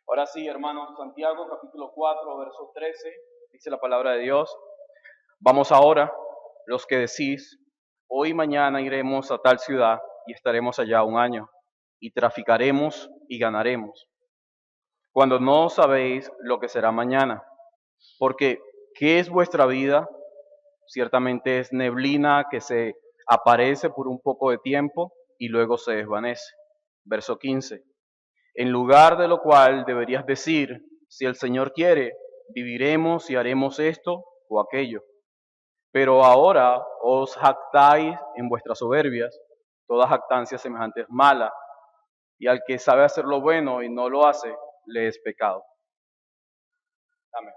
Ahora sí, hermanos, Santiago capítulo 4, verso 13, dice la palabra de Dios. Vamos ahora, los que decís, hoy y mañana iremos a tal ciudad y estaremos allá un año, y traficaremos y ganaremos, cuando no sabéis lo que será mañana. Porque, ¿qué es vuestra vida? Ciertamente es neblina que se aparece por un poco de tiempo y luego se desvanece. Verso 15. En lugar de lo cual deberías decir, si el Señor quiere, viviremos y haremos esto o aquello. Pero ahora os jactáis en vuestras soberbias. Toda jactancia semejante es mala, y al que sabe hacer lo bueno y no lo hace, le es pecado. Amén.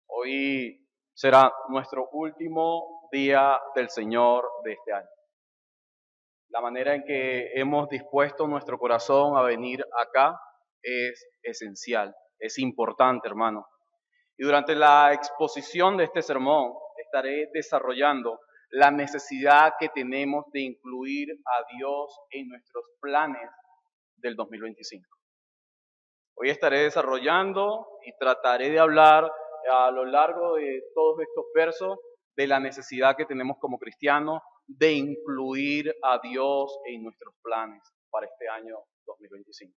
Hoy será nuestro último día del Señor de este año. La manera en que hemos dispuesto nuestro corazón a venir acá es esencial, es importante, hermano. Y durante la exposición de este sermón estaré desarrollando la necesidad que tenemos de incluir a Dios en nuestros planes del 2025. Hoy estaré desarrollando y trataré de hablar a lo largo de todos estos versos de la necesidad que tenemos como cristianos de incluir a Dios en nuestros planes para este año 2025.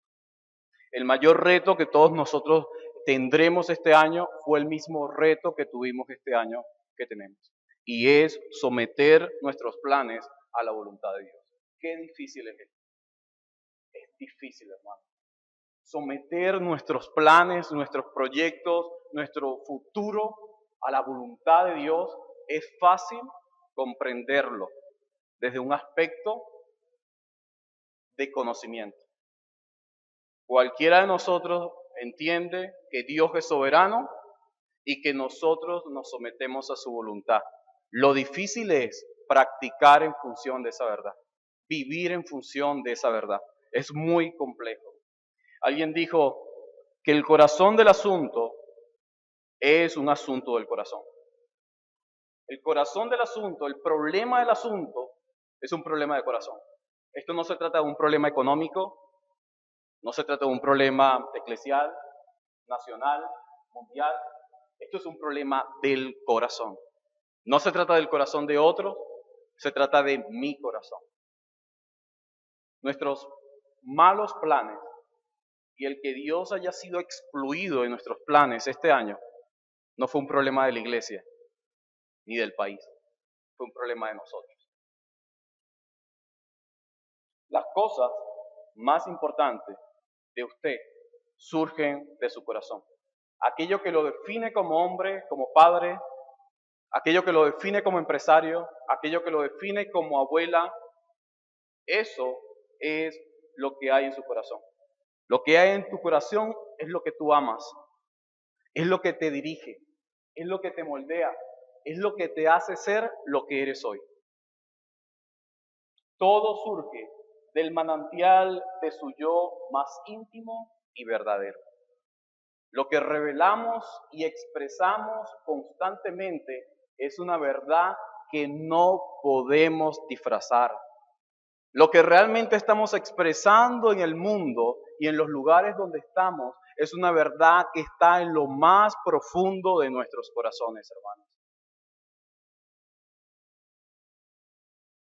El mayor reto que todos nosotros tendremos este año fue el mismo reto que tuvimos este año que tenemos. Y es someter nuestros planes a la voluntad de Dios. Qué difícil es esto. Es difícil, hermano. Someter nuestros planes, nuestros proyectos, nuestro futuro a la voluntad de Dios es fácil comprenderlo desde un aspecto de conocimiento. Cualquiera de nosotros entiende que Dios es soberano y que nosotros nos sometemos a su voluntad. Lo difícil es practicar en función de esa verdad, vivir en función de esa verdad. Es muy complejo. Alguien dijo que el corazón del asunto es un asunto del corazón. El corazón del asunto, el problema del asunto, es un problema de corazón. Esto no se trata de un problema económico, no se trata de un problema eclesial, nacional, mundial. Esto es un problema del corazón. No se trata del corazón de otro, se trata de mi corazón. Nuestros malos planes y el que Dios haya sido excluido de nuestros planes este año no fue un problema de la iglesia ni del país, fue un problema de nosotros. Las cosas más importantes de usted surgen de su corazón. Aquello que lo define como hombre, como padre, aquello que lo define como empresario, aquello que lo define como abuela, eso es lo que hay en su corazón. Lo que hay en tu corazón es lo que tú amas, es lo que te dirige, es lo que te moldea, es lo que te hace ser lo que eres hoy. Todo surge del manantial de su yo más íntimo y verdadero. Lo que revelamos y expresamos constantemente es una verdad que no podemos disfrazar. Lo que realmente estamos expresando en el mundo y en los lugares donde estamos es una verdad que está en lo más profundo de nuestros corazones, hermanos.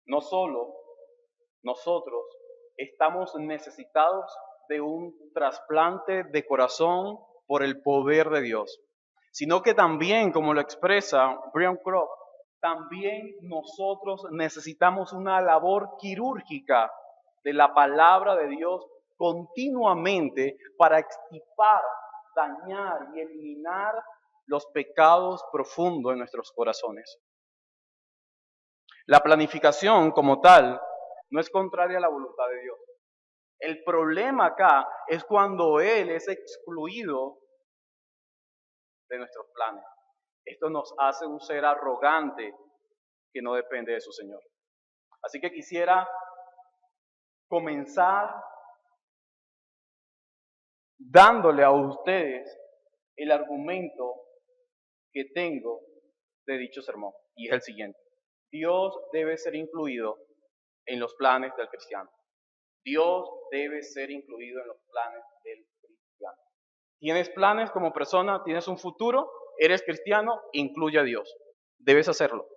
No solo nosotros estamos necesitados de un trasplante de corazón por el poder de Dios, sino que también, como lo expresa Brian Croft, también nosotros necesitamos una labor quirúrgica de la palabra de Dios continuamente para extirpar, dañar y eliminar los pecados profundos en nuestros corazones. La planificación como tal no es contraria a la voluntad de Dios. El problema acá es cuando Él es excluido de nuestros planes. Esto nos hace un ser arrogante que no depende de su Señor. Así que quisiera comenzar dándole a ustedes el argumento que tengo de dicho sermón. Y es el siguiente. Dios debe ser incluido en los planes del cristiano. Dios debe ser incluido en los planes del cristiano. ¿Tienes planes como persona? ¿Tienes un futuro? ¿Eres cristiano? Incluye a Dios. Debes hacerlo.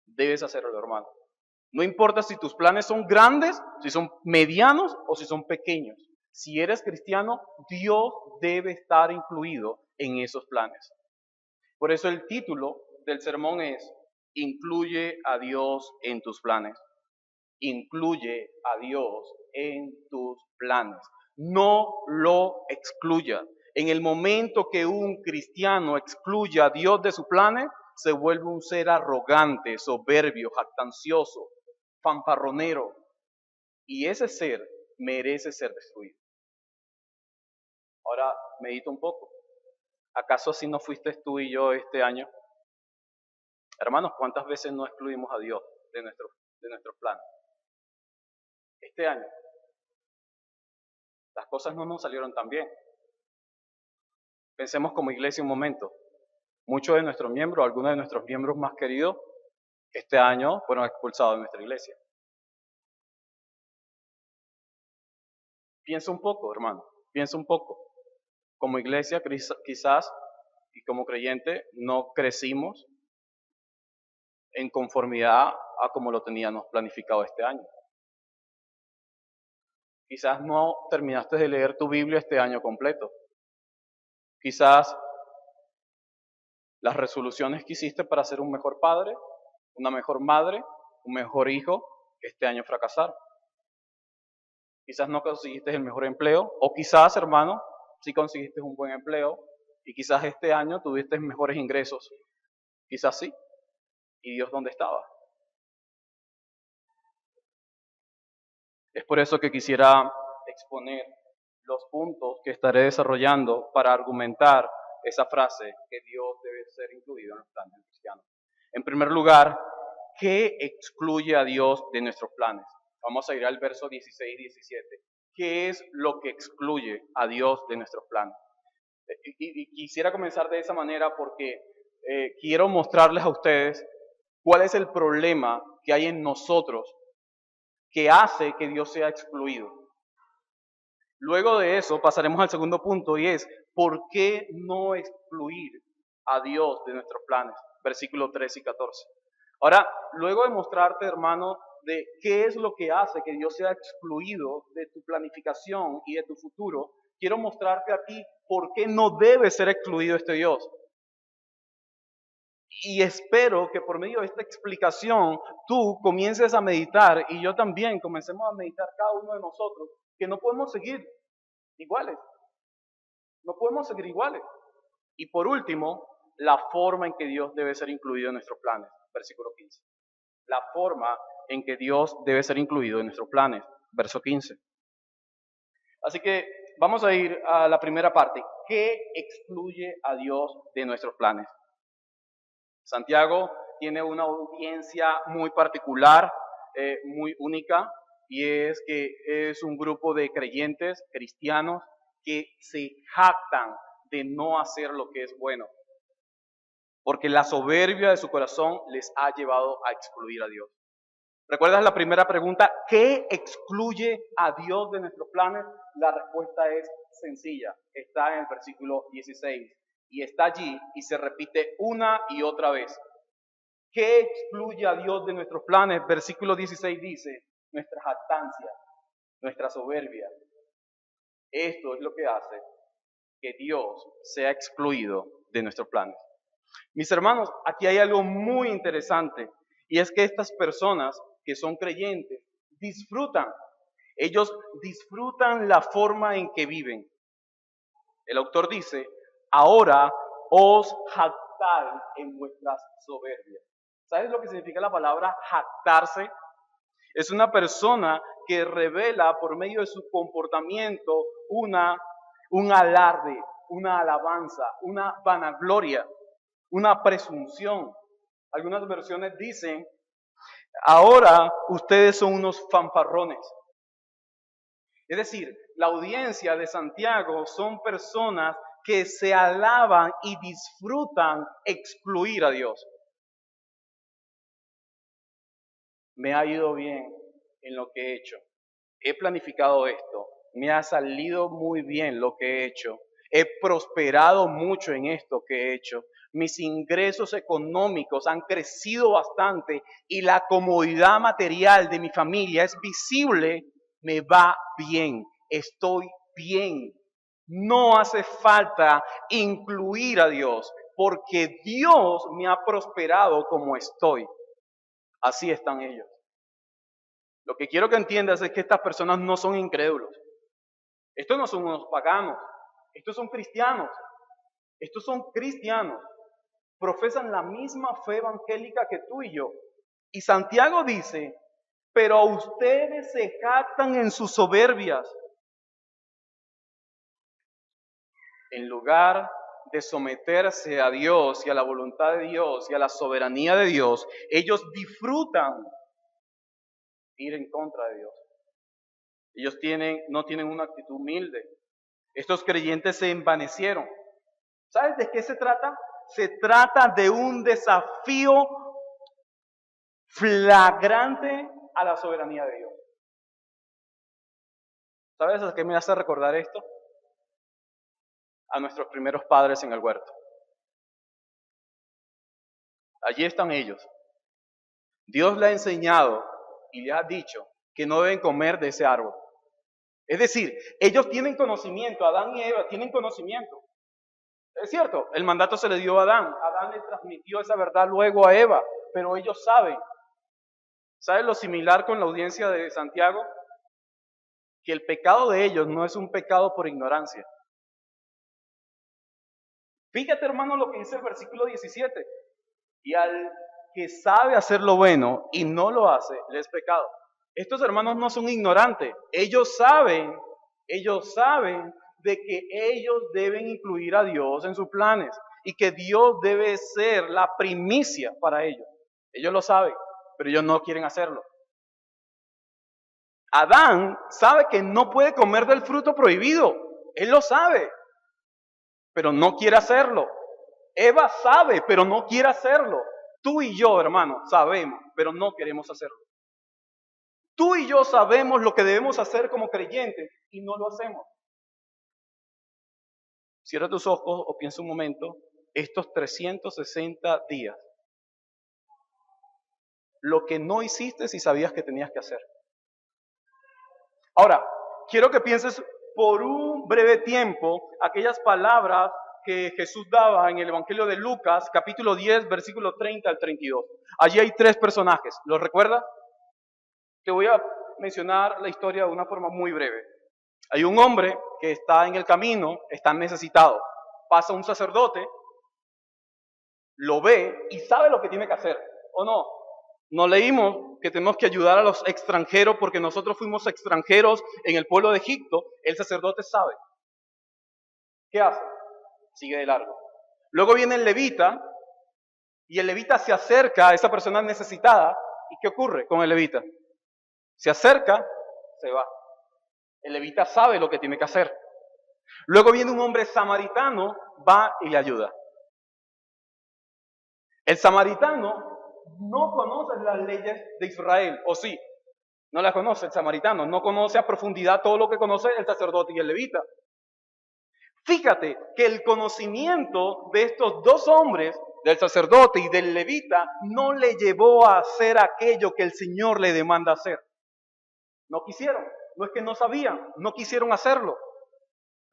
Debes hacerlo, hermano. No importa si tus planes son grandes, si son medianos o si son pequeños. Si eres cristiano, Dios debe estar incluido en esos planes. Por eso el título del sermón es Incluye a Dios en tus planes. Incluye a Dios en tus planes. No lo excluya. En el momento que un cristiano excluye a Dios de sus planes, se vuelve un ser arrogante, soberbio, jactancioso, fanfarronero. Y ese ser merece ser destruido. Ahora medita un poco. ¿Acaso así no fuiste tú y yo este año? Hermanos, ¿cuántas veces no excluimos a Dios de nuestros planes? Este año las cosas no nos salieron tan bien. Pensemos como iglesia un momento. Muchos de nuestros miembros, algunos de nuestros miembros más queridos, este año fueron expulsados de nuestra iglesia. Piensa un poco, hermano, piensa un poco. Como iglesia, quizás, y como creyente, no crecimos en conformidad a como lo teníamos planificado este año. Quizás no terminaste de leer tu Biblia este año completo. Quizás las resoluciones que hiciste para ser un mejor padre, una mejor madre, un mejor hijo, este año fracasaron. Quizás no conseguiste el mejor empleo, o quizás, hermano, sí conseguiste un buen empleo, y quizás este año tuviste mejores ingresos. Quizás sí. ¿Y Dios dónde estaba? Es por eso que quisiera exponer los puntos que estaré desarrollando para argumentar esa frase que Dios debe ser incluido en los planes del cristiano. En primer lugar, ¿qué excluye a Dios de nuestros planes? Vamos a ir al verso 16 y 17. ¿Qué es lo que excluye a Dios de nuestros planes? Y quisiera comenzar de esa manera porque quiero mostrarles a ustedes cuál es el problema que hay en nosotros que hace que Dios sea excluido. Luego de eso pasaremos al segundo punto y es, ¿por qué no excluir a Dios de nuestros planes? Versículos 13 y 14. Ahora, luego de mostrarte, hermano, de qué es lo que hace que Dios sea excluido de tu planificación y de tu futuro, quiero mostrarte a ti por qué no debe ser excluido este Dios. Y espero que por medio de esta explicación tú comiences a meditar y yo también comencemos a meditar cada uno de nosotros que no podemos seguir iguales. No podemos seguir iguales. Y por último, la forma en que Dios debe ser incluido en nuestros planes. Versículo 15. La forma en que Dios debe ser incluido en nuestros planes. Verso 15. Así que vamos a ir a la primera parte. ¿Qué excluye a Dios de nuestros planes? Santiago tiene una audiencia muy particular, muy única, y es que es un grupo de creyentes cristianos que se jactan de no hacer lo que es bueno, porque la soberbia de su corazón les ha llevado a excluir a Dios. ¿Recuerdas la primera pregunta? ¿Qué excluye a Dios de nuestros planes? La respuesta es sencilla. Está en el versículo 16 y está allí y se repite una y otra vez. ¿Qué excluye a Dios de nuestros planes? Versículo 16 dice, nuestra jactancia, nuestra soberbia. Esto es lo que hace que Dios sea excluido de nuestros planes. Mis hermanos, aquí hay algo muy interesante y es que estas personas que son creyentes ellos disfrutan la forma en que viven. El autor dice, ahora os jactáis en vuestras soberbias. ¿Sabes lo que significa la palabra jactarse? Es una persona que revela por medio de su comportamiento un alarde, una alabanza, una vanagloria, una presunción. Algunas versiones dicen, ahora ustedes son unos fanfarrones. Es decir, la audiencia de Santiago son personas que se alaban y disfrutan excluir a Dios. Me ha ido bien en lo que he hecho. He planificado esto. Me ha salido muy bien lo que he hecho. He prosperado mucho en esto que he hecho. Mis ingresos económicos han crecido bastante y la comodidad material de mi familia es visible. Me va bien, estoy bien. No hace falta incluir a Dios porque Dios me ha prosperado como estoy. Así están ellos. Lo que quiero que entiendas es que estas personas no son incrédulos. Estos no son unos paganos. Estos son cristianos. Estos son cristianos. Profesan la misma fe evangélica que tú y yo. Y Santiago dice, pero ustedes se jactan en sus soberbias. En lugar de someterse a Dios y a la voluntad de Dios y a la soberanía de Dios, ellos disfrutan ir en contra de Dios. Ellos no tienen una actitud humilde. Estos creyentes se envanecieron. ¿Sabes de qué se trata? Se trata de un desafío flagrante a la soberanía de Dios. ¿Sabes a qué me hace recordar esto? A nuestros primeros padres en el huerto. Allí están ellos. Dios le ha enseñado y le ha dicho que no deben comer de ese árbol. Es decir, ellos tienen conocimiento, Adán y Eva tienen conocimiento. Es cierto, el mandato se le dio a Adán. Adán le transmitió esa verdad luego a Eva, pero ellos saben. ¿Sabes lo similar con la audiencia de Santiago? Que el pecado de ellos no es un pecado por ignorancia. Fíjate, hermano, lo que dice el versículo 17. Y al que sabe hacer lo bueno y no lo hace, le es pecado. Estos hermanos no son ignorantes. Ellos saben de que ellos deben incluir a Dios en sus planes y que Dios debe ser la primicia para ellos. Ellos lo saben, pero ellos no quieren hacerlo. Adán sabe que no puede comer del fruto prohibido. Él lo sabe, pero no quiere hacerlo. Eva sabe, pero no quiere hacerlo. Tú y yo, hermano, sabemos, pero no queremos hacerlo. Tú y yo sabemos lo que debemos hacer como creyentes y no lo hacemos. Cierra tus ojos o piensa un momento, estos 360 días, lo que no hiciste si sabías que tenías que hacer. Ahora, quiero que pienses por un breve tiempo aquellas palabras que Jesús daba en el Evangelio de Lucas, capítulo 10, versículo 30 al 32. Allí hay 3 personajes, ¿los recuerdas? Te voy a mencionar la historia de una forma muy breve. Hay un hombre que está en el camino, está necesitado. Pasa un sacerdote, lo ve y sabe lo que tiene que hacer, ¿o no? No leímos que tenemos que ayudar a los extranjeros porque nosotros fuimos extranjeros en el pueblo de Egipto. El sacerdote sabe. ¿Qué hace? Sigue de largo. Luego viene el levita y el levita se acerca a esa persona necesitada. ¿Y qué ocurre con el levita? Se acerca, se va. El levita sabe lo que tiene que hacer. Luego viene un hombre samaritano, va y le ayuda. El samaritano no conoce las leyes de Israel, ¿o sí? No las conoce el samaritano, no conoce a profundidad todo lo que conoce el sacerdote y el levita. Fíjate que el conocimiento de estos 2 hombres, del sacerdote y del levita, no le llevó a hacer aquello que el Señor le demanda hacer. No quisieron, no es que no sabían, no quisieron hacerlo.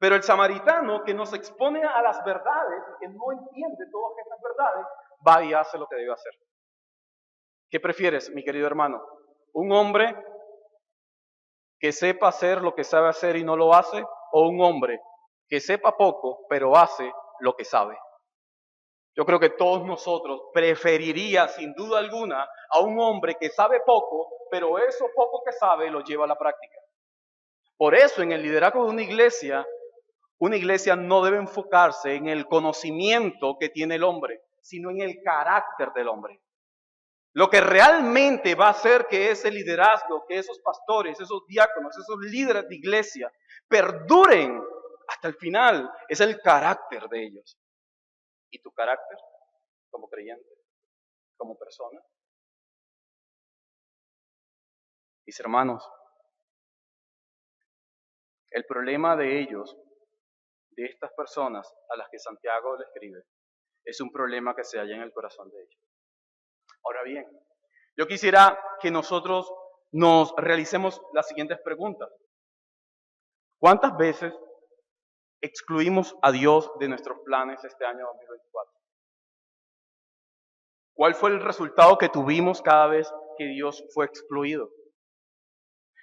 Pero el samaritano que nos expone a las verdades y que no entiende todas estas verdades, va y hace lo que debe hacer. ¿Qué prefieres, mi querido hermano? ¿Un hombre que sepa hacer lo que sabe hacer y no lo hace? ¿O un hombre que sepa poco pero hace lo que sabe? Yo creo que todos nosotros preferiría sin duda alguna a un hombre que sabe poco, pero eso poco que sabe lo lleva a la práctica. Por eso en el liderazgo de una iglesia no debe enfocarse en el conocimiento que tiene el hombre, sino en el carácter del hombre. Lo que realmente va a hacer que ese liderazgo, que esos pastores, esos diáconos, esos líderes de iglesia perduren hasta el final, es el carácter de ellos. ¿Y tu carácter como creyente, como persona? Mis hermanos, el problema de ellos, de estas personas a las que Santiago le escribe es un problema que se halla en el corazón de ellos. Ahora bien, yo quisiera que nosotros nos realicemos las siguientes preguntas. ¿Cuántas veces excluimos a Dios de nuestros planes este año 2024? ¿Cuál fue el resultado que tuvimos cada vez que Dios fue excluido?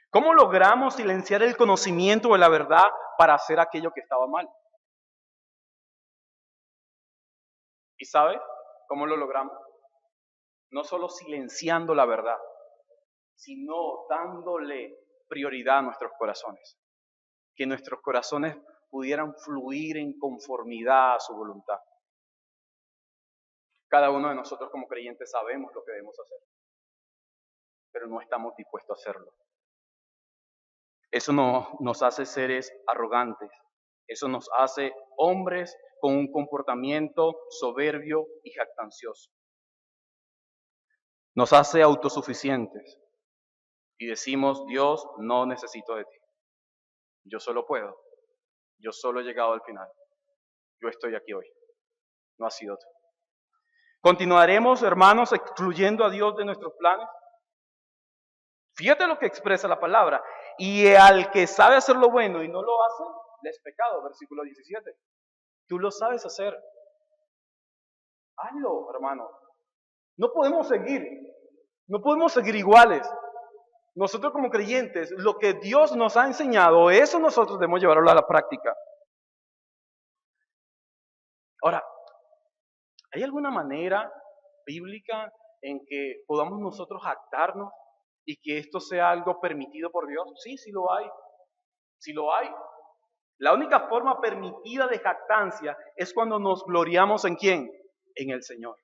¿Cómo logramos silenciar el conocimiento de la verdad para hacer aquello que estaba mal? ¿Y sabes cómo lo logramos? No solo silenciando la verdad, sino dándole prioridad a nuestros corazones. Que nuestros corazones pudieran fluir en conformidad a su voluntad. Cada uno de nosotros como creyentes sabemos lo que debemos hacer, pero no estamos dispuestos a hacerlo. Eso nos hace seres arrogantes, eso nos hace hombres con un comportamiento soberbio y jactancioso. Nos hace autosuficientes y decimos, Dios, no necesito de ti. Yo solo puedo, yo solo he llegado al final, yo estoy aquí hoy, no ha sido tú. ¿Continuaremos, hermanos, excluyendo a Dios de nuestros planes? Fíjate lo que expresa la palabra. Y al que sabe hacer lo bueno y no lo hace, le es pecado, versículo 17. Tú lo sabes hacer. Hazlo, hermano. No podemos seguir iguales. Nosotros como creyentes, lo que Dios nos ha enseñado, eso nosotros debemos llevarlo a la práctica. Ahora, ¿hay alguna manera bíblica en que podamos nosotros jactarnos y que esto sea algo permitido por Dios? Sí, sí lo hay. Sí lo hay. La única forma permitida de jactancia es cuando nos gloriamos ¿en quién? En el Señor.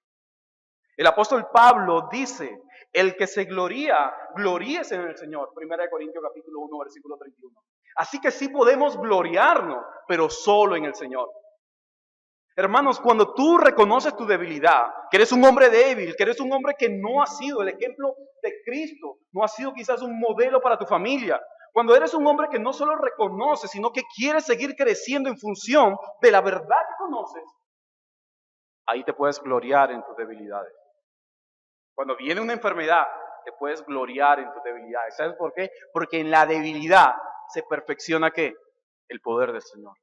El apóstol Pablo dice, el que se gloría, gloríese en el Señor. 1 Corintios capítulo 1, versículo 31. Así que sí podemos gloriarnos, pero solo en el Señor. Hermanos, cuando tú reconoces tu debilidad, que eres un hombre débil, que eres un hombre que no ha sido el ejemplo de Cristo, no ha sido quizás un modelo para tu familia, cuando eres un hombre que no solo reconoce, sino que quiere seguir creciendo en función de la verdad que conoces, ahí te puedes gloriar en tus debilidades. Cuando viene una enfermedad, te puedes gloriar en tus debilidades. ¿Sabes por qué? Porque en la debilidad se perfecciona ¿qué? El poder del Señor.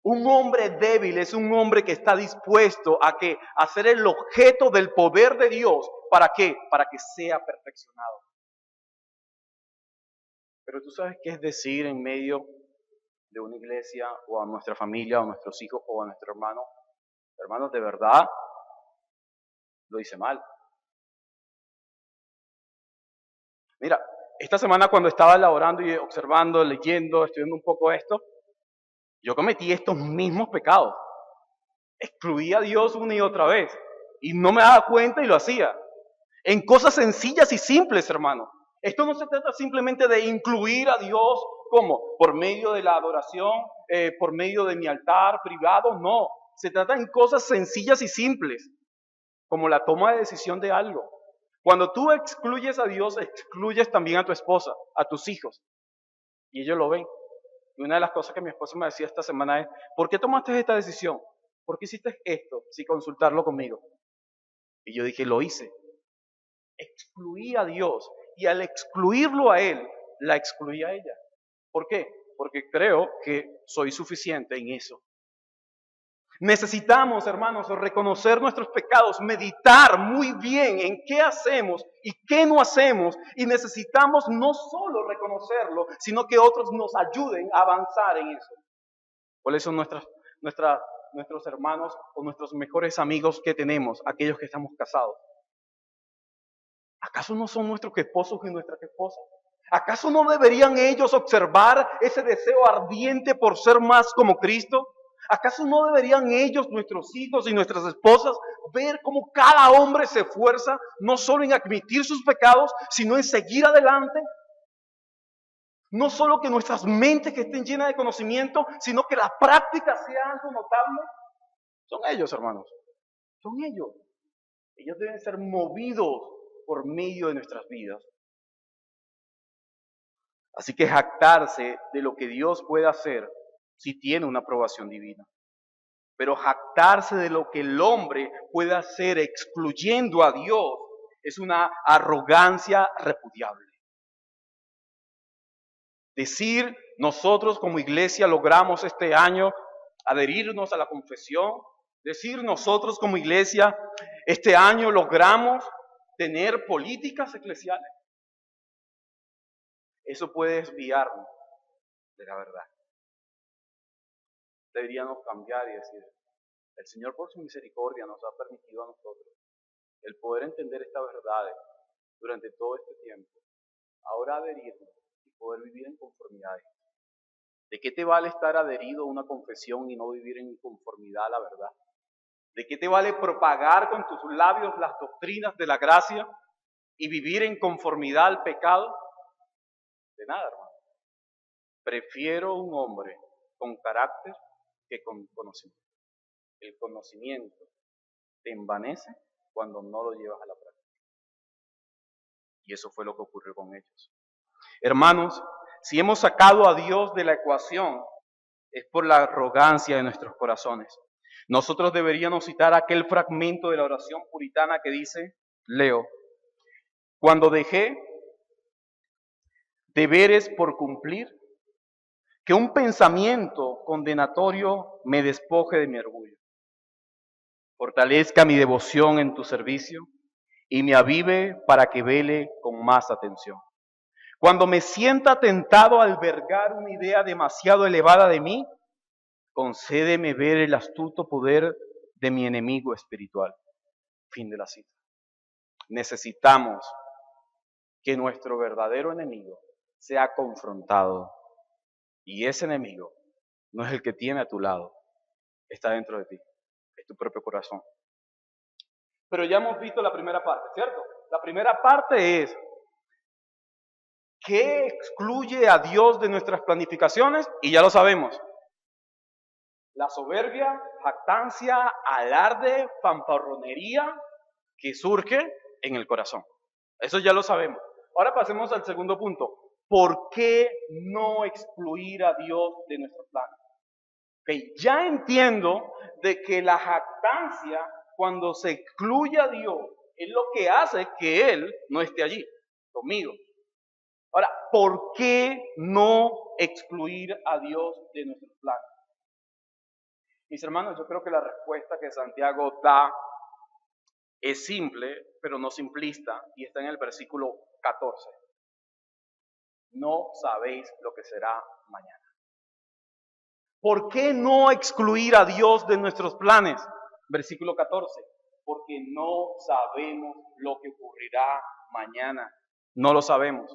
Un hombre débil es un hombre que está dispuesto a ¿qué? A ser el objeto del poder de Dios. ¿Para qué? Para que sea perfeccionado. Pero tú sabes qué es decir en medio de una iglesia o a nuestra familia o a nuestros hijos o a nuestro hermano, hermanos, de verdad lo hice mal. Mira, esta semana cuando estaba elaborando y observando, leyendo, estudiando un poco esto, yo cometí estos mismos pecados. Excluía a Dios una y otra vez y no me daba cuenta y lo hacía. En cosas sencillas y simples, hermano. Esto no se trata simplemente de incluir a Dios, ¿cómo? Por medio de la adoración, por medio de mi altar privado, no. Se trata en cosas sencillas y simples, como la toma de decisión de algo. Cuando tú excluyes a Dios, excluyes también a tu esposa, a tus hijos. Y ellos lo ven. Y una de las cosas que mi esposa me decía esta semana es, ¿por qué tomaste esta decisión? ¿Por qué hiciste esto sin consultarlo conmigo? Y yo dije, lo hice. Excluí a Dios y al excluirlo a Él, la excluí a ella. ¿Por qué? Porque creo que soy suficiente en eso. Necesitamos, hermanos, reconocer nuestros pecados, meditar muy bien en qué hacemos y qué no hacemos. Y necesitamos no solo reconocerlo, sino que otros nos ayuden a avanzar en eso. ¿Cuáles son nuestros hermanos o nuestros mejores amigos que tenemos, aquellos que estamos casados? ¿Acaso no son nuestros esposos y nuestras esposas? ¿Acaso no deberían ellos observar ese deseo ardiente por ser más como Cristo? ¿Acaso no deberían ellos, nuestros hijos y nuestras esposas, ver cómo cada hombre se esfuerza no solo en admitir sus pecados, sino en seguir adelante? No solo que nuestras mentes que estén llenas de conocimiento, sino que la práctica sea algo notable. Son ellos, hermanos. Son ellos. Ellos deben ser movidos por medio de nuestras vidas. Así que jactarse de lo que Dios puede hacer sí tiene una aprobación divina. Pero jactarse de lo que el hombre puede hacer excluyendo a Dios es una arrogancia repudiable. Decir, nosotros como iglesia logramos este año adherirnos a la confesión. Decir, nosotros como iglesia este año logramos tener políticas eclesiales. Eso puede desviarnos de la verdad. Deberíamos cambiar y decir, el Señor por su misericordia nos ha permitido a nosotros el poder entender estas verdades durante todo este tiempo. Ahora adherirnos y poder vivir en conformidad. ¿De qué te vale estar adherido a una confesión y no vivir en conformidad a la verdad? ¿De qué te vale propagar con tus labios las doctrinas de la gracia y vivir en conformidad al pecado? De nada, hermano. Prefiero un hombre con carácter que con conocimiento. El conocimiento te envanece cuando no lo llevas a la práctica. Y eso fue lo que ocurrió con ellos. Hermanos, si hemos sacado a Dios de la ecuación, es por la arrogancia de nuestros corazones. Nosotros deberíamos citar aquel fragmento de la oración puritana que dice, leo, cuando dejé deberes por cumplir, que un pensamiento condenatorio me despoje de mi orgullo, fortalezca mi devoción en tu servicio y me avive para que vele con más atención. Cuando me sienta tentado a albergar una idea demasiado elevada de mí, concédeme ver el astuto poder de mi enemigo espiritual. Fin de la cita. Necesitamos que nuestro verdadero enemigo sea confrontado. Y ese enemigo no es el que tiene a tu lado, está dentro de ti, es tu propio corazón. Pero ya hemos visto la primera parte, ¿cierto? La primera parte es, ¿qué excluye a Dios de nuestras planificaciones? Y ya lo sabemos. La soberbia, jactancia, alarde, fanfarronería que surge en el corazón. Eso ya lo sabemos. Ahora pasemos al segundo punto. ¿Por qué no excluir a Dios de nuestros planes? Okay, ya entiendo de que la jactancia, cuando se excluye a Dios, es lo que hace que Él no esté allí conmigo. Ahora, ¿por qué no excluir a Dios de nuestros planes? Mis hermanos, yo creo que la respuesta que Santiago da es simple, pero no simplista, y está en el versículo 14. No sabéis lo que será mañana. ¿Por qué no excluir a Dios de nuestros planes? Versículo 14. Porque no sabemos lo que ocurrirá mañana. No lo sabemos.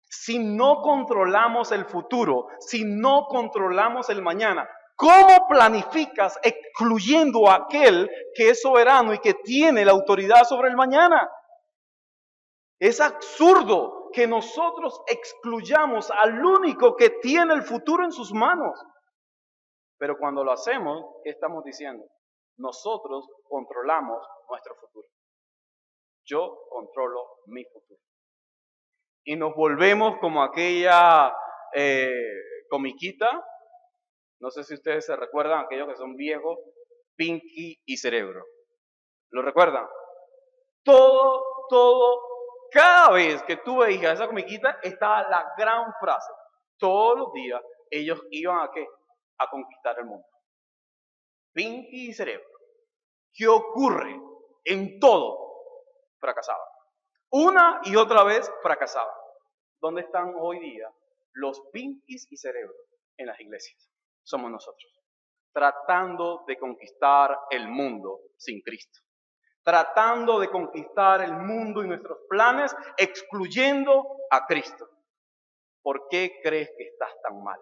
Si no controlamos el futuro, si no controlamos el mañana, ¿cómo planificas excluyendo a aquel que es soberano y que tiene la autoridad sobre el mañana? Es absurdo que nosotros excluyamos al único que tiene el futuro en sus manos. Pero cuando lo hacemos, ¿qué estamos diciendo? Nosotros controlamos nuestro futuro. Yo controlo mi futuro. Y nos volvemos como aquella comiquita, no sé si ustedes se recuerdan, aquellos que son viejos, Pinky y Cerebro. ¿Lo recuerdan? Cada vez que tú veías esa comiquita, estaba la gran frase. Todos los días ellos iban ¿a qué? A conquistar el mundo. Pinky y Cerebro. ¿Qué ocurre? En todo fracasaban. Una y otra vez fracasaban. ¿Dónde están hoy día los Pinkys y Cerebros? En las iglesias. Somos nosotros. Tratando de conquistar el mundo sin Cristo. Tratando de conquistar el mundo y nuestros planes, excluyendo a Cristo. ¿Por qué crees que estás tan mal?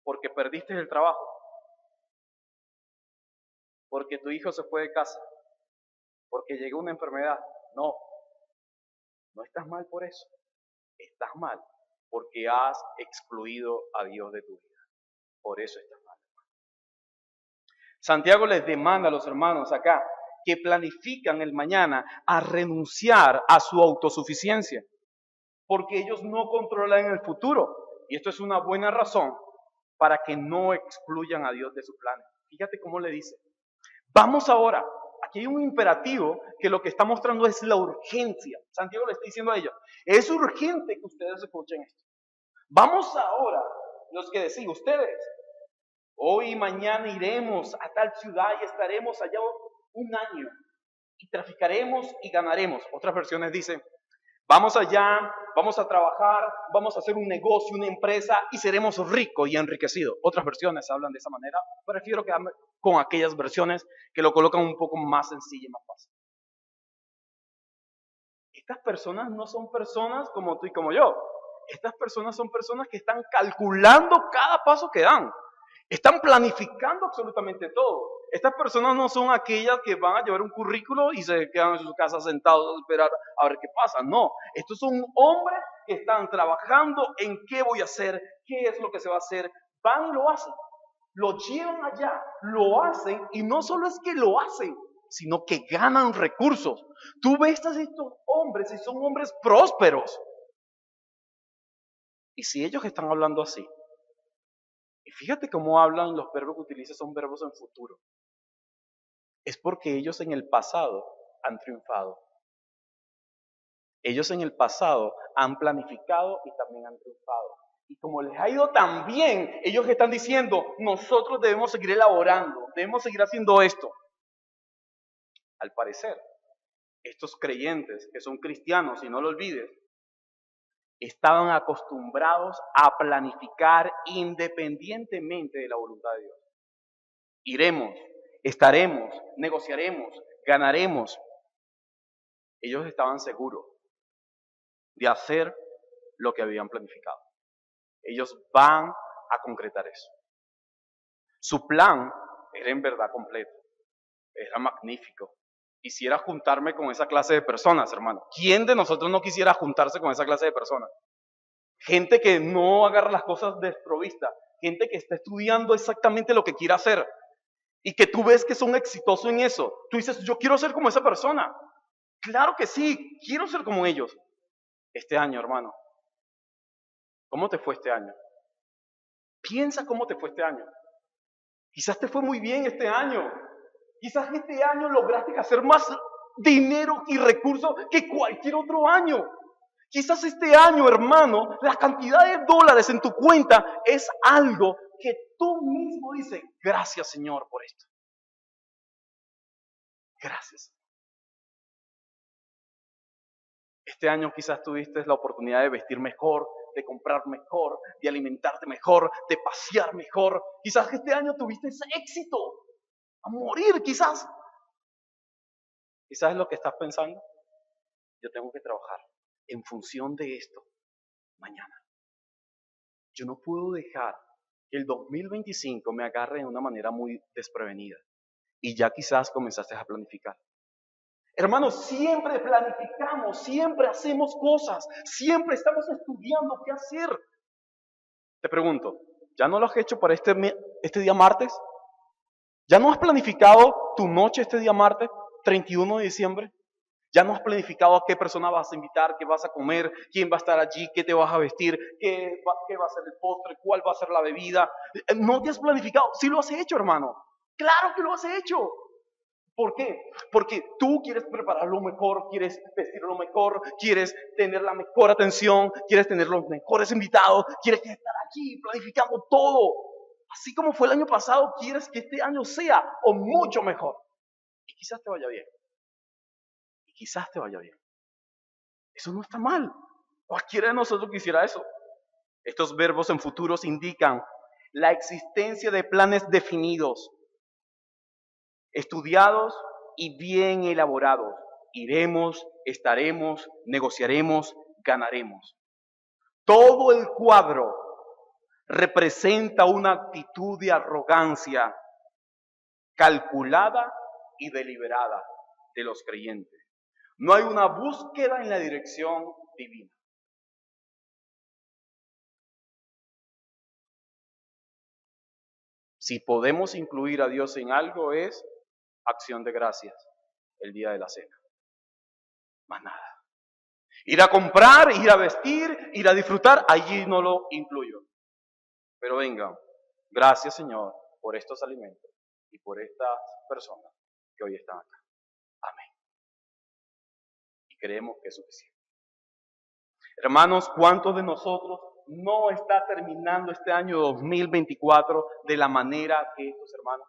¿Porque perdiste el trabajo? ¿Porque tu hijo se fue de casa? ¿Porque llegó una enfermedad? No, no estás mal por eso. Estás mal porque has excluido a Dios de tu vida. Por eso estás mal. Santiago les demanda a los hermanos acá que planifican el mañana a renunciar a su autosuficiencia. porque ellos no controlan el futuro. Y esto es una buena razón para que no excluyan a Dios de su plan. Fíjate cómo le dice. Vamos ahora. Aquí hay un imperativo que lo que está mostrando es la urgencia. Santiago le está diciendo a ellos, es urgente que ustedes escuchen esto. Vamos ahora, los que decían, ustedes, hoy y mañana iremos a tal ciudad y estaremos allá un año y traficaremos y ganaremos. Otras versiones dicen, vamos allá, vamos a trabajar, vamos a hacer un negocio, una empresa y seremos ricos y enriquecidos. Otras versiones hablan de esa manera. Prefiero quedarme con aquellas versiones que lo colocan un poco más sencillo y más fácil. Estas personas no son personas como tú y como yo. Estas personas son personas que están calculando cada paso que dan. Están planificando absolutamente todo. Estas personas no son aquellas que van a llevar un currículo y se quedan en sus casas sentados a esperar a ver qué pasa. No, estos son hombres que están trabajando en qué voy a hacer, qué es lo que se va a hacer. Van y lo hacen. Lo llevan allá, lo hacen y no solo es que lo hacen, sino que ganan recursos. Tú ves a estos hombres y son hombres prósperos. Y si ellos están hablando así, y fíjate cómo hablan, los verbos que utilizan son verbos en futuro, es porque ellos en el pasado han triunfado. Ellos en el pasado han planificado y también han triunfado. Y como les ha ido tan bien, ellos están diciendo, nosotros debemos seguir elaborando, debemos seguir haciendo esto. Al parecer, estos creyentes que son cristianos, y no lo olvides, estaban acostumbrados a planificar independientemente de la voluntad de Dios. Iremos, estaremos, negociaremos, ganaremos. Ellos estaban seguros de hacer lo que habían planificado. Ellos van a concretar eso. Su plan era en verdad completo, era magnífico. Quisiera juntarme con esa clase de personas, hermano. ¿Quién de nosotros no quisiera juntarse con esa clase de personas? Gente que no agarra las cosas desprovistas, gente que está estudiando exactamente lo que quiere hacer y que tú ves que son exitosos en eso. Tú dices, yo quiero ser como esa persona. Claro que sí, quiero ser como ellos. Este año, hermano, ¿cómo te fue este año? Piensa cómo te fue este año. Quizás te fue muy bien este año. Quizás este año lograste hacer más dinero y recursos que cualquier otro año. Quizás este año, hermano, la cantidad de dólares en tu cuenta es algo que tú mismo dices, gracias Señor por esto. Gracias. Este año quizás tuviste la oportunidad de vestir mejor, de comprar mejor, de alimentarte mejor, de pasear mejor. Quizás este año tuviste ese éxito. A morir quizás. ¿Quizás es lo que estás pensando? Yo tengo que trabajar en función de esto mañana. Yo no puedo dejar que el 2025 me agarre de una manera muy desprevenida. Y ya quizás comenzaste a planificar. Hermanos, siempre planificamos, siempre hacemos cosas, siempre estamos estudiando qué hacer. Te pregunto, ¿ya no lo has hecho para este día martes? ¿Ya no has planificado tu noche este día martes, 31 de diciembre? ¿Ya no has planificado a qué persona vas a invitar, qué vas a comer, quién va a estar allí, qué te vas a vestir, qué va a ser el postre, cuál va a ser la bebida? ¿No te has planificado? Sí lo has hecho, hermano. Claro que lo has hecho. ¿Por qué? Porque tú quieres preparar lo mejor, quieres vestir lo mejor, quieres tener la mejor atención, quieres tener los mejores invitados, quieres estar aquí planificando todo. Así como fue el año pasado, quieres que este año sea o mucho mejor. Y quizás te vaya bien. Y quizás te vaya bien. Eso no está mal. Cualquiera de nosotros quisiera eso. Estos verbos en futuros indican la existencia de planes definidos, estudiados y bien elaborados. Iremos, estaremos, negociaremos, ganaremos. Todo el cuadro representa una actitud de arrogancia calculada y deliberada de los creyentes. No hay una búsqueda en la dirección divina. Si podemos incluir a Dios en algo es acción de gracias el día de la cena. Más nada. Ir a comprar, ir a vestir, ir a disfrutar, allí no lo incluyo. Pero venga, gracias Señor por estos alimentos y por estas personas que hoy están acá. Amén. Y creemos que es suficiente. Hermanos, ¿cuántos de nosotros no está terminando este año 2024 de la manera que estos hermanos?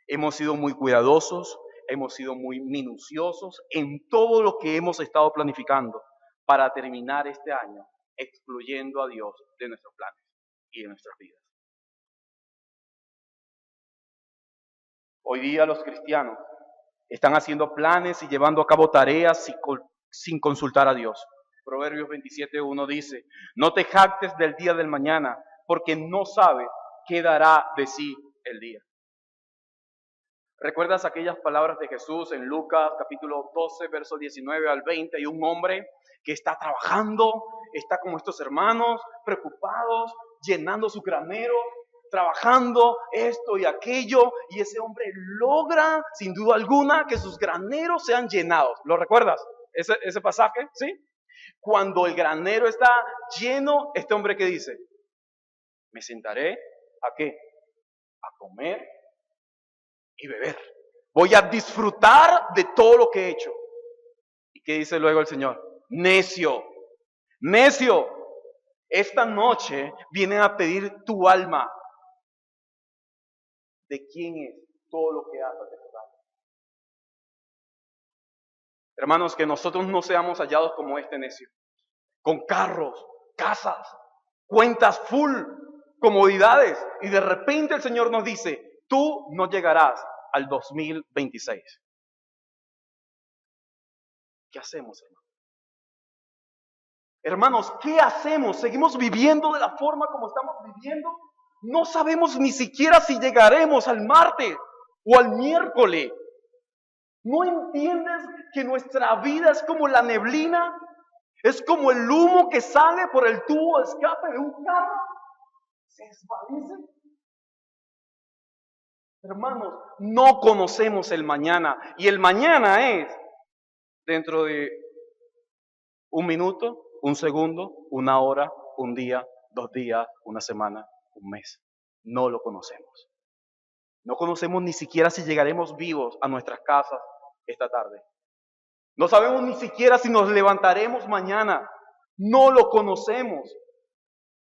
Hemos sido muy cuidadosos, hemos sido muy minuciosos en todo lo que hemos estado planificando para terminar este año excluyendo a Dios de nuestros planes y de nuestras vidas. Hoy día los cristianos están haciendo planes y llevando a cabo tareas sin consultar a Dios. Proverbios 27:1 dice, no te jactes del día del mañana, porque no sabes qué dará de sí el día. ¿Recuerdas aquellas palabras de Jesús en Lucas capítulo 12, versos 19 al 20? Hay un hombre que está trabajando, está como estos hermanos, preocupados, llenando su granero, trabajando esto y aquello, y ese hombre logra, sin duda alguna, que sus graneros sean llenados. ¿Lo recuerdas? Ese pasaje, ¿sí? Cuando el granero está lleno, este hombre ¿qué dice? Me sentaré, ¿a qué? A comer y beber. Voy a disfrutar de todo lo que he hecho. ¿Y qué dice luego el Señor? Necio, necio, esta noche vienen a pedir tu alma. ¿De quién es todo lo que has atesorado? Hermanos, que nosotros no seamos hallados como este necio, con carros, casas, cuentas full, comodidades, y de repente el Señor nos dice, tú no llegarás al 2026. ¿Qué hacemos, hermanos? Hermanos, ¿qué hacemos? ¿Seguimos viviendo de la forma como estamos viviendo? No sabemos ni siquiera si llegaremos al martes o al miércoles. ¿No entiendes que nuestra vida es como la neblina? Es como el humo que sale por el tubo de escape de un carro. Se desvanece. Hermanos, no conocemos el mañana. Y el mañana es dentro de un minuto, un segundo, una hora, un día, 2 días, una semana, un mes. No lo conocemos. No conocemos ni siquiera si llegaremos vivos a nuestras casas esta tarde. No sabemos ni siquiera si nos levantaremos mañana. No lo conocemos.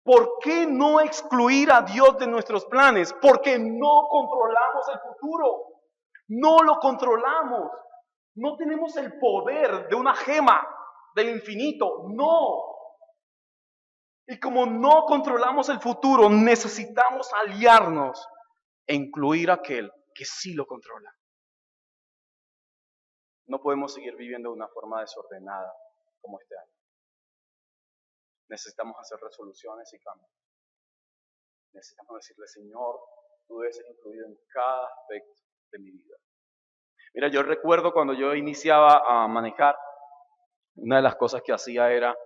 ¿Por qué no excluir a Dios de nuestros planes? Porque no controlamos el futuro. No lo controlamos. No tenemos el poder de una gema del infinito. No. Y como no controlamos el futuro, necesitamos aliarnos e incluir a aquel que sí lo controla. No podemos seguir viviendo de una forma desordenada como este año. Necesitamos hacer resoluciones y cambios. Necesitamos decirle, Señor, tú debes ser incluido en cada aspecto de mi vida. Mira, yo recuerdo cuando yo iniciaba a manejar, una de las cosas que hacía era,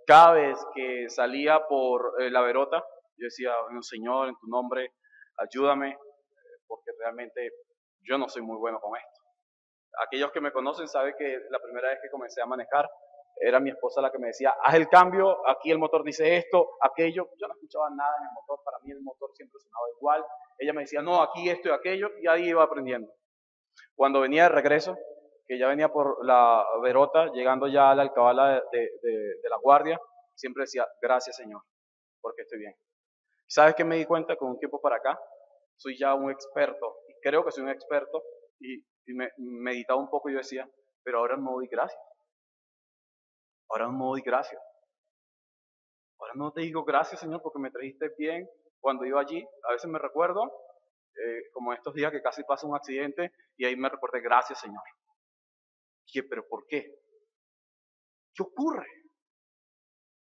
cada vez que salía por la Verota, yo decía, bueno, Señor, en tu nombre, ayúdame, porque realmente yo no soy muy bueno con esto. Aquellos que me conocen saben que la primera vez que comencé a manejar, era mi esposa la que me decía, haz el cambio, aquí el motor dice esto, aquello. Yo no escuchaba nada en el motor, para mí el motor siempre sonaba igual. Ella me decía, no, aquí esto y aquello, y ahí iba aprendiendo. Cuando venía de regreso, que ya venía por la Verota, llegando ya a la alcabala de La Guardia, siempre decía, gracias Señor, porque estoy bien. ¿Sabes qué me di cuenta con un tiempo para acá? Soy ya un experto, y creo que soy un experto, y me meditaba un poco y yo decía, pero ahora no doy gracias. Ahora no doy gracias. Ahora no te digo gracias, Señor, porque me trajiste bien cuando iba allí. A veces me recuerdo, como estos días que casi pasa un accidente, y ahí me recordé, gracias, Señor. Y dije, ¿pero por qué? ¿Qué ocurre?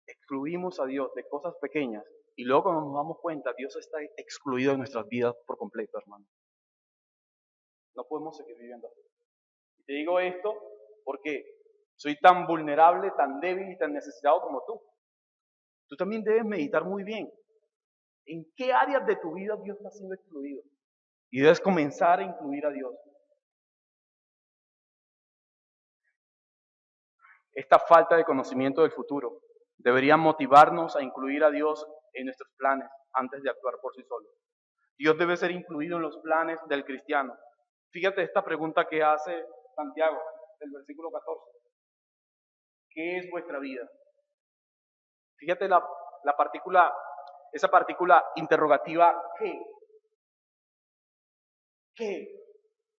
Excluimos a Dios de cosas pequeñas, y luego cuando nos damos cuenta, Dios está excluido de nuestras vidas por completo, hermano. No podemos seguir viviendo así. Y te digo esto porque soy tan vulnerable, tan débil y tan necesitado como tú. Tú también debes meditar muy bien. ¿En qué áreas de tu vida Dios está siendo excluido? Y debes comenzar a incluir a Dios. esta falta de conocimiento del futuro debería motivarnos a incluir a Dios en nuestros planes antes de actuar por sí solo. Dios debe ser incluido en los planes del cristiano. Fíjate esta pregunta que hace Santiago, del versículo 14. ¿Qué es vuestra vida? Fíjate esa partícula interrogativa, ¿qué? ¿Qué?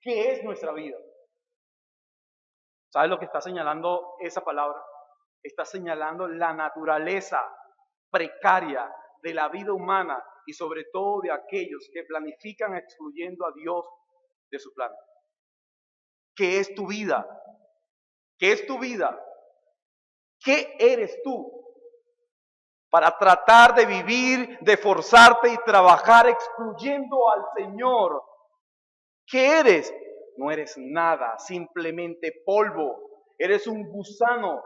¿Qué es nuestra vida? ¿Sabes lo que está señalando esa palabra? Está señalando la naturaleza precaria de la vida humana y sobre todo de aquellos que planifican excluyendo a Dios de su plan. ¿Qué es tu vida? ¿Qué es tu vida? ¿Qué eres tú? Para tratar de vivir, de forzarte y trabajar excluyendo al Señor. ¿Qué eres? No eres nada, simplemente polvo. Eres un gusano.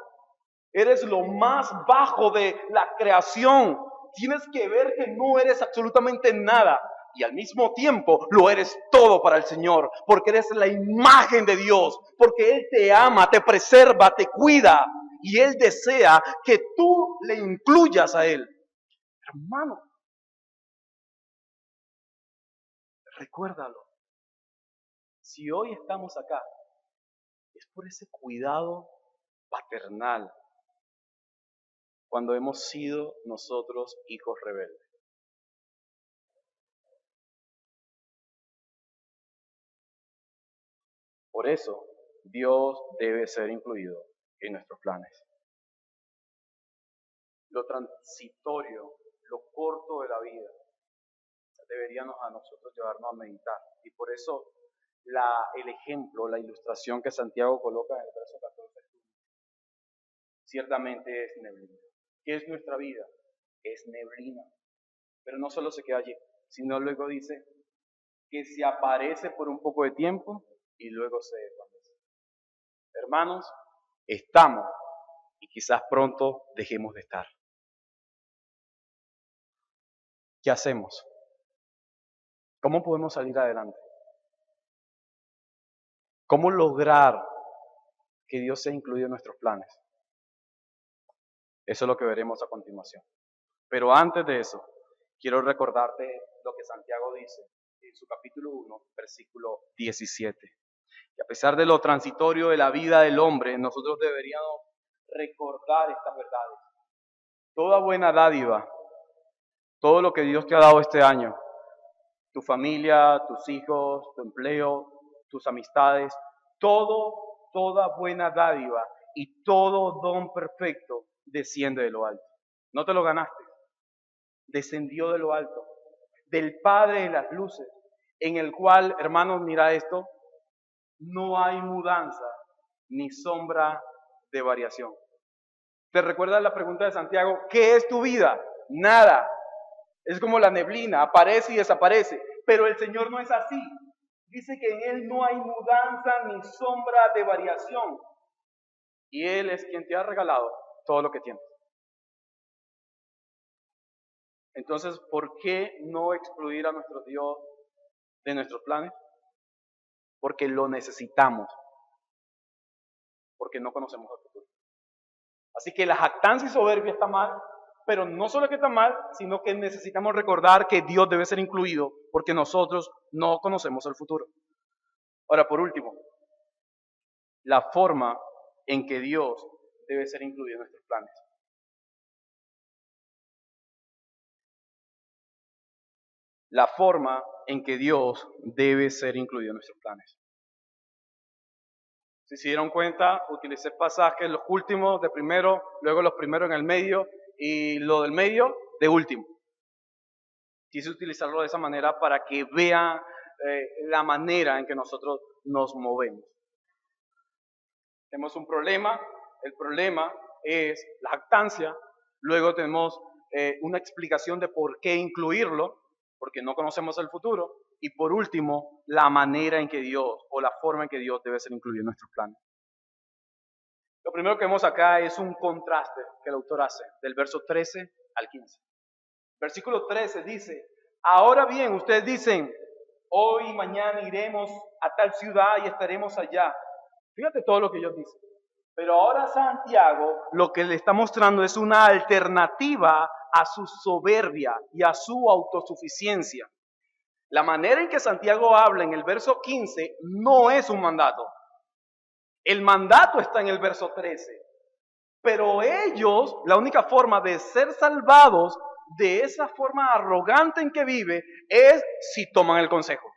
Eres lo más bajo de la creación. Tienes que ver que no eres absolutamente nada. Y al mismo tiempo lo eres todo para el Señor. Porque eres la imagen de Dios. Porque Él te ama, te preserva, te cuida. Y Él desea que tú le incluyas a Él. Hermano, recuérdalo. Si hoy estamos acá, es por ese cuidado paternal cuando hemos sido nosotros hijos rebeldes. Por eso, Dios debe ser incluido en nuestros planes. Lo transitorio, lo corto de la vida, deberíamos a nosotros llevarnos a meditar. Y por eso el ejemplo, la ilustración que Santiago coloca en el verso 14, ciertamente es neblina. ¿Qué es nuestra vida? Es neblina. Pero no solo se queda allí, sino luego dice que se aparece por un poco de tiempo y luego se desvanece. Hermanos, estamos y quizás pronto dejemos de estar. ¿Qué hacemos? ¿Cómo podemos salir adelante? ¿Cómo lograr que Dios sea incluido en nuestros planes? Eso es lo que veremos a continuación. Pero antes de eso, quiero recordarte lo que Santiago dice en su capítulo 1, versículo 17. Que a pesar de lo transitorio de la vida del hombre, nosotros deberíamos recordar estas verdades. Toda buena dádiva, todo lo que Dios te ha dado este año, tu familia, tus hijos, tu empleo, tus amistades, toda buena dádiva y todo don perfecto desciende de lo alto. No te lo ganaste, descendió de lo alto, del Padre de las luces, en el cual, hermanos, mira esto, no hay mudanza ni sombra de variación. ¿Te recuerdas la pregunta de Santiago? ¿Qué es tu vida? Nada. Es como la neblina, aparece y desaparece. Pero el Señor no es así. Dice que en Él no hay mudanza ni sombra de variación. Y Él es quien te ha regalado todo lo que tienes. Entonces, ¿por qué no excluir a nuestro Dios de nuestros planes? Porque lo necesitamos. Porque no conocemos el futuro. Así que la jactancia y soberbia está mal, pero no solo que está mal, sino que necesitamos recordar que Dios debe ser incluido porque nosotros no conocemos el futuro. Ahora, por último, la forma en que Dios debe ser incluido en nuestros planes. La forma en que Dios debe ser incluido en nuestros planes. Si se dieron cuenta, utilicé pasajes, los últimos de primero, luego los primeros en el medio y lo del medio de último. Quise utilizarlo de esa manera para que vean la manera en que nosotros nos movemos. Tenemos un problema, el problema es la jactancia, luego tenemos una explicación de por qué incluirlo, porque no conocemos el futuro, y por último, la manera en que Dios, o la forma en que Dios debe ser incluido en nuestros planes. Lo primero que vemos acá es un contraste que el autor hace, del verso 13 al 15. Versículo 13 dice, ahora bien, ustedes dicen, hoy y mañana iremos a tal ciudad y estaremos allá. Fíjate todo lo que ellos dicen. Pero ahora Santiago lo que le está mostrando es una alternativa a su soberbia y a su autosuficiencia. La manera en que Santiago habla en el verso 15 no es un mandato. El mandato está en el verso 13. Pero ellos, la única forma de ser salvados de esa forma arrogante en que vive es si toman el consejo.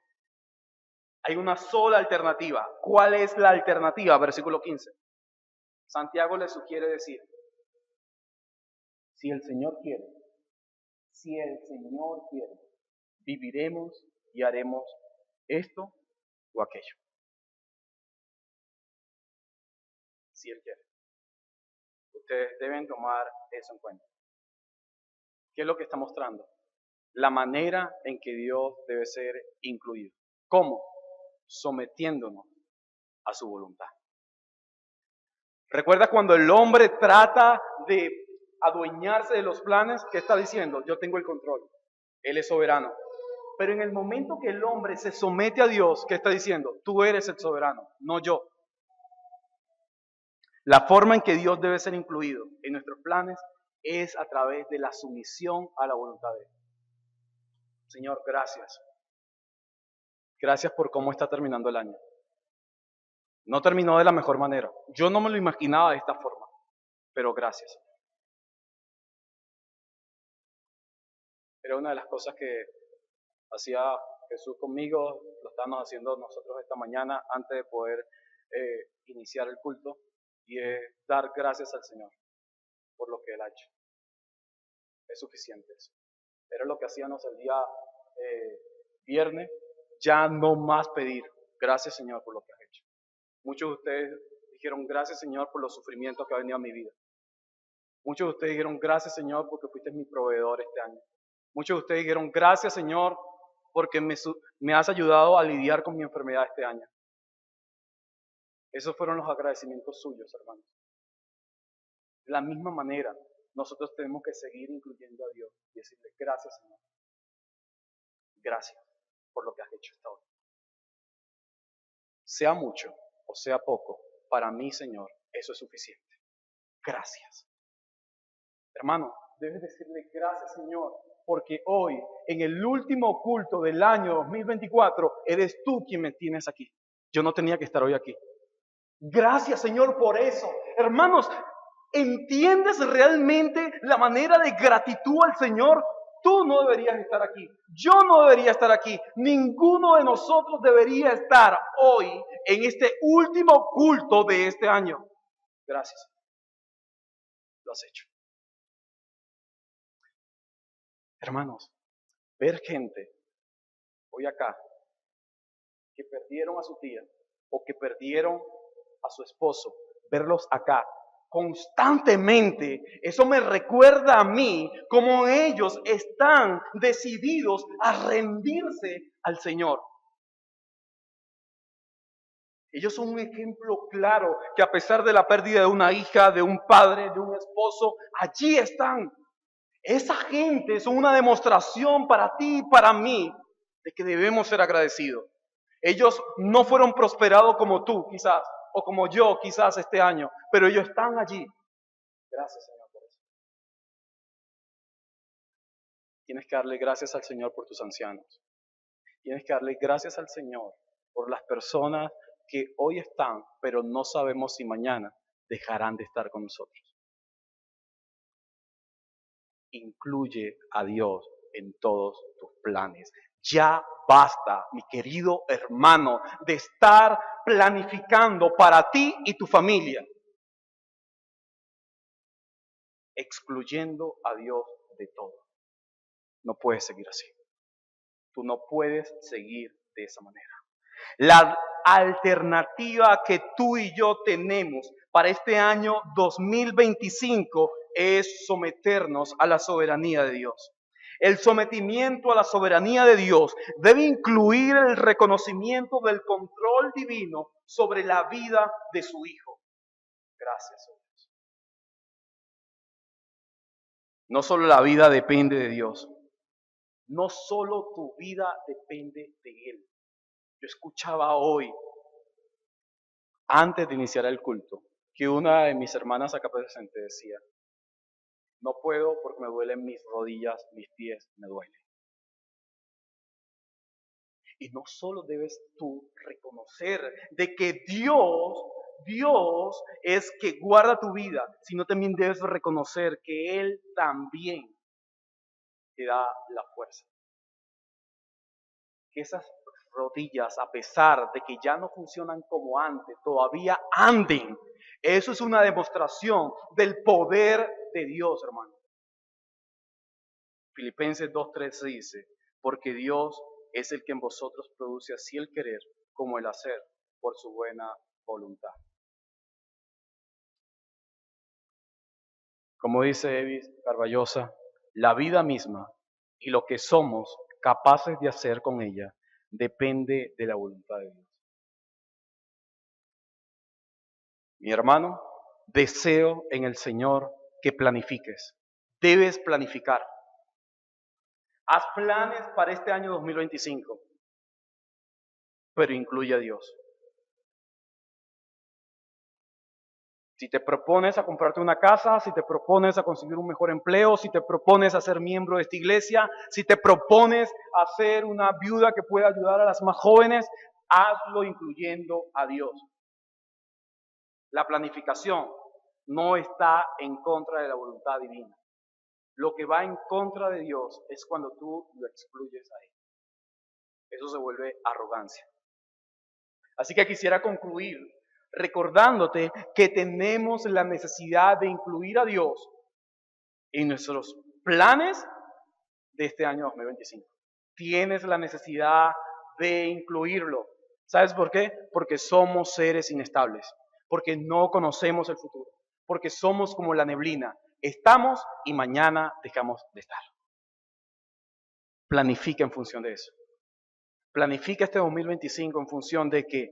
Hay una sola alternativa. ¿Cuál es la alternativa? Versículo 15. Santiago le sugiere decir, si el Señor quiere, si el Señor quiere, viviremos y haremos esto o aquello. Si Él quiere. Ustedes deben tomar eso en cuenta. ¿Qué es lo que está mostrando? La manera en que Dios debe ser incluido. ¿Cómo? Sometiéndonos a su voluntad. ¿Recuerda cuando el hombre trata de adueñarse de los planes? ¿Qué está diciendo? Yo tengo el control. Él es soberano. Pero en el momento que el hombre se somete a Dios, ¿qué está diciendo? Tú eres el soberano, no yo. La forma en que Dios debe ser incluido en nuestros planes es a través de la sumisión a la voluntad de Él. Señor, gracias. Gracias por cómo está terminando el año. No terminó de la mejor manera. Yo no me lo imaginaba de esta forma, pero gracias. Era una de las cosas que hacía Jesús conmigo, lo estamos haciendo nosotros esta mañana antes de poder iniciar el culto, y es dar gracias al Señor por lo que Él ha hecho. Es suficiente eso. Era lo que hacíamos el día viernes, ya no más pedir. Gracias, Señor, por lo que has hecho. Muchos de ustedes dijeron gracias, Señor, por los sufrimientos que ha venido a mi vida. Muchos de ustedes dijeron gracias, Señor, porque fuiste mi proveedor este año. Muchos de ustedes dijeron gracias, Señor, porque me has ayudado a lidiar con mi enfermedad este año. Esos fueron los agradecimientos suyos, hermanos. De la misma manera, nosotros tenemos que seguir incluyendo a Dios y decirle gracias, Señor. Gracias por lo que has hecho hasta ahora. Sea mucho o sea poco, para mí, Señor, eso es suficiente. Gracias. Hermano, debes decirle gracias, Señor, porque hoy, en el último culto del año 2024, eres tú quien me tienes aquí. Yo no tenía que estar hoy aquí. Gracias, Señor, por eso. Hermanos, ¿entiendes realmente la manera de gratitud al Señor? Tú no deberías estar aquí. Yo no debería estar aquí. Ninguno de nosotros debería estar hoy en este último culto de este año. Gracias. Lo has hecho. Hermanos, ver gente hoy acá que perdieron a su tía o que perdieron a su esposo, verlos acá constantemente, eso me recuerda a mí cómo ellos están decididos a rendirse al Señor. Ellos son un ejemplo claro que a pesar de la pérdida de una hija, de un padre, de un esposo, allí están. Esa gente es una demostración para ti y para mí de que debemos ser agradecidos. Ellos no fueron prosperados como tú quizás, o como yo quizás este año, pero ellos están allí. Gracias, Señor, por eso. Tienes que darle gracias al Señor por tus ancianos. Tienes que darle gracias al Señor por las personas que hoy están, pero no sabemos si mañana dejarán de estar con nosotros. Incluye a Dios en todos tus planes. Ya basta, mi querido hermano, de estar planificando para ti y tu familia, excluyendo a Dios de todo. No puedes seguir así. Tú no puedes seguir de esa manera. La alternativa que tú y yo tenemos para este año 2025 es someternos a la soberanía de Dios. El sometimiento a la soberanía de Dios debe incluir el reconocimiento del control divino sobre la vida de su Hijo. Gracias, Dios. No solo la vida depende de Dios. No solo tu vida depende de Él. Yo escuchaba hoy, antes de iniciar el culto, que una de mis hermanas acá presente decía, no puedo porque me duelen mis rodillas, mis pies, me duelen. Y no solo debes tú reconocer de que Dios es que guarda tu vida, sino también debes reconocer que Él también te da la fuerza. Que esas rodillas, a pesar de que ya no funcionan como antes, todavía anden. Eso es una demostración del poder de Dios, hermano. Filipenses 2:13 dice, porque Dios es el que en vosotros produce así el querer como el hacer por su buena voluntad. Como dice Evis Carballosa, la vida misma y lo que somos capaces de hacer con ella depende de la voluntad de Dios. Mi hermano, deseo en el Señor que planifiques. Debes planificar. Haz planes para este año 2025, pero incluye a Dios. Si te propones a comprarte una casa, si te propones a conseguir un mejor empleo, si te propones a ser miembro de esta iglesia, si te propones a ser una viuda que pueda ayudar a las más jóvenes, hazlo incluyendo a Dios. La planificación no está en contra de la voluntad divina. Lo que va en contra de Dios es cuando tú lo excluyes a Él. Eso se vuelve arrogancia. Así que quisiera concluir recordándote que tenemos la necesidad de incluir a Dios en nuestros planes de este año 2025. Tienes la necesidad de incluirlo. ¿Sabes por qué? Porque somos seres inestables, porque no conocemos el futuro, porque somos como la neblina. Estamos y mañana dejamos de estar. Planifica en función de eso. Planifica este 2025 en función de que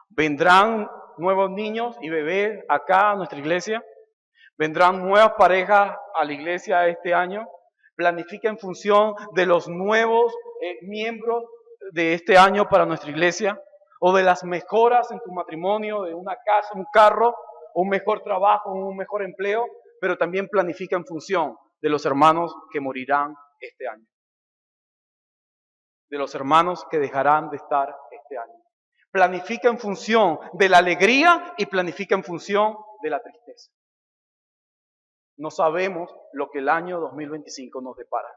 vendrán nuevos niños y bebés acá a nuestra iglesia. Vendrán nuevas parejas a la iglesia este año. Planifica en función de los nuevos miembros de este año para nuestra iglesia o de las mejoras en tu matrimonio, de una casa, un carro, un mejor trabajo, un mejor empleo, pero también planifica en función de los hermanos que morirán este año, de los hermanos que dejarán de estar este año. Planifica en función de la alegría y planifica en función de la tristeza. No sabemos lo que el año 2025 nos depara.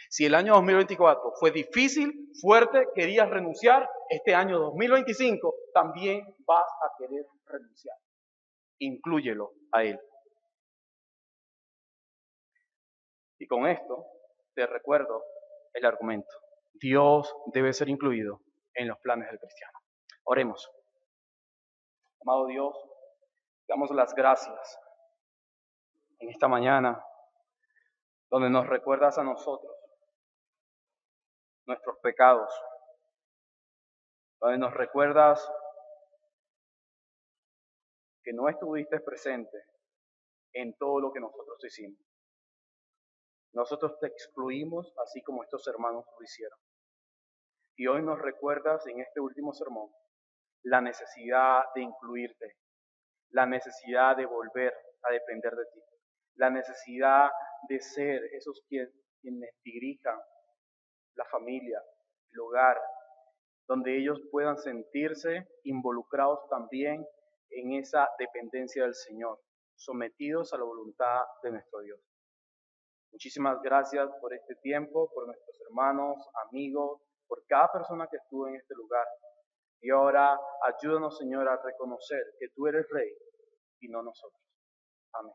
Si el año 2024 fue difícil, fuerte, querías renunciar, este año 2025 también vas a querer renunciar. Inclúyelo a Él. Y con esto te recuerdo el argumento. Dios debe ser incluido en los planes del cristiano. Oremos. Amado Dios, damos las gracias en esta mañana, donde nos recuerdas a nosotros nuestros pecados, donde nos recuerdas que no estuviste presente en todo lo que nosotros hicimos. Nosotros te excluimos así como estos hermanos lo hicieron. Y hoy nos recuerdas en este último sermón la necesidad de incluirte, la necesidad de volver a depender de ti, la necesidad de ser esos quienes dirijan la familia, el hogar, donde ellos puedan sentirse involucrados también en esa dependencia del Señor, sometidos a la voluntad de nuestro Dios. Muchísimas gracias por este tiempo, por nuestros hermanos, amigos, por cada persona que estuvo en este lugar. Y ahora ayúdanos, Señor, a reconocer que tú eres Rey y no nosotros. Amén.